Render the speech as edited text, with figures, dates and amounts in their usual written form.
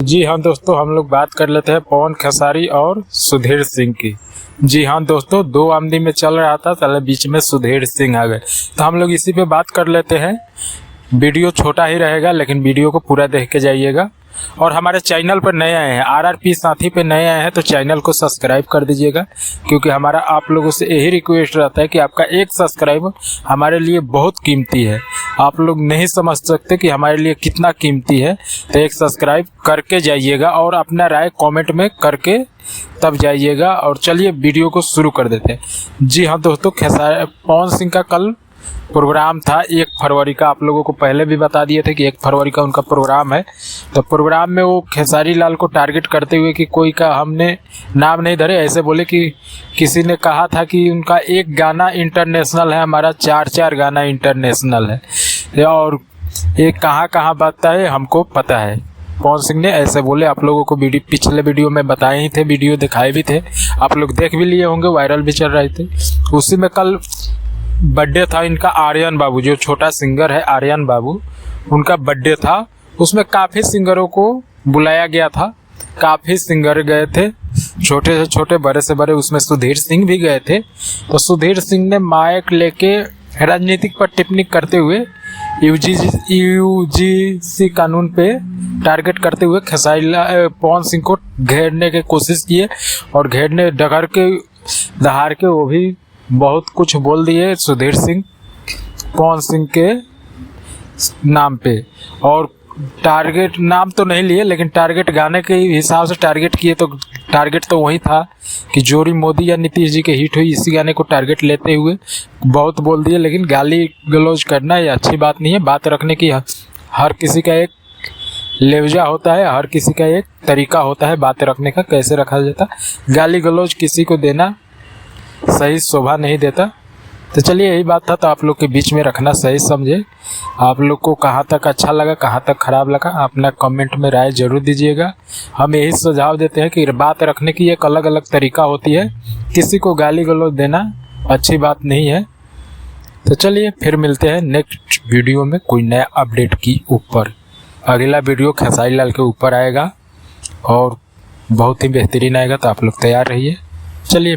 जी हाँ दोस्तों, हम लोग बात कर लेते हैं पवन खेसारी और सुधीर सिंह की। जी हाँ दोस्तों, दो आमदी में चल रहा था, साले बीच में सुधीर सिंह आ गए, तो हम लोग इसी पे बात कर लेते हैं। वीडियो छोटा ही रहेगा, लेकिन वीडियो को पूरा देख के जाइएगा। और हमारे चैनल पर नए आए हैं, आरआरपी साथी पे नए आए हैं, तो चैनल को सब्सक्राइब कर दीजिएगा, क्योंकि हमारा आप लोगों से यही रिक्वेस्ट रहता है कि आपका एक सब्सक्राइब हमारे लिए बहुत कीमती है। आप लोग नहीं समझ सकते कि हमारे लिए कितना कीमती है, तो एक सब्सक्राइब करके जाइएगा और अपना राय कमेंट में करके तब जाइएगा। और चलिए वीडियो को शुरू कर देते हैं। जी हाँ दोस्तों, पवन सिंह का कल प्रोग्राम था 1 फरवरी का। आप लोगों को पहले भी बता दिए थे कि 1 फरवरी का उनका प्रोग्राम है। तो प्रोग्राम में वो खेसारी लाल को टारगेट करते हुए कि कोई का हमने नाम नहीं धरे, ऐसे बोले कि किसी ने कहा था कि उनका एक गाना इंटरनेशनल है, हमारा 4 गाना इंटरनेशनल है, और ये कहाँ कहाँ बातता है हमको पता है। पवन सिंह ने ऐसे बोले। आप लोगों को पिछले वीडियो में बताए ही थे, वीडियो दिखाए भी थे, आप लोग देख भी लिए होंगे, वायरल भी चल रहे थे। उसी में कल बर्थडे था इनका, आर्यन बाबू जो छोटा सिंगर है, आर्यन बाबू, उनका बर्थडे था। उसमें काफ़ी सिंगरों को बुलाया गया था, काफ़ी सिंगर गए थे, छोटे से छोटे बड़े से बड़े, उसमें सुधीर सिंह भी गए थे। तो सुधीर सिंह ने माइक लेके राजनीतिक पर टिप्पणी करते हुए यूजीसी कानून पे टारगेट करते हुए पवन सिंह को घेरने की कोशिश किए, और घेरने दहाड़ के वो भी बहुत कुछ बोल दिए सुधीर सिंह पवन सिंह के नाम पे। और टारगेट नाम तो नहीं लिए, लेकिन टारगेट गाने के हिसाब से टारगेट किए, तो टारगेट तो वही था कि जोड़ी मोदी या नीतीश जी के हिट हुई, इसी गाने को टारगेट लेते हुए बहुत बोल दिए। लेकिन गाली गलौज करना ये अच्छी बात नहीं है। बात रखने की हर किसी का एक लेवजा होता है, हर किसी का एक तरीका होता है बात रखने का, कैसे रखा जाता। गाली गलौज किसी को देना सही शोभा नहीं देता। तो चलिए, यही बात था, तो आप लोग के बीच में रखना सही समझे। आप लोग को कहाँ तक अच्छा लगा, कहाँ तक खराब लगा, अपना कमेंट में राय जरूर दीजिएगा। हम यही सुझाव देते हैं कि बात रखने की एक अलग अलग तरीका होती है, किसी को गाली गलौज देना अच्छी बात नहीं है। तो चलिए, फिर मिलते हैं नेक्स्ट वीडियो में कोई नया अपडेट की ऊपर। अगला वीडियो खेसारी लाल के ऊपर आएगा और बहुत ही बेहतरीन आएगा, तो आप लोग तैयार रहिए। चलिए।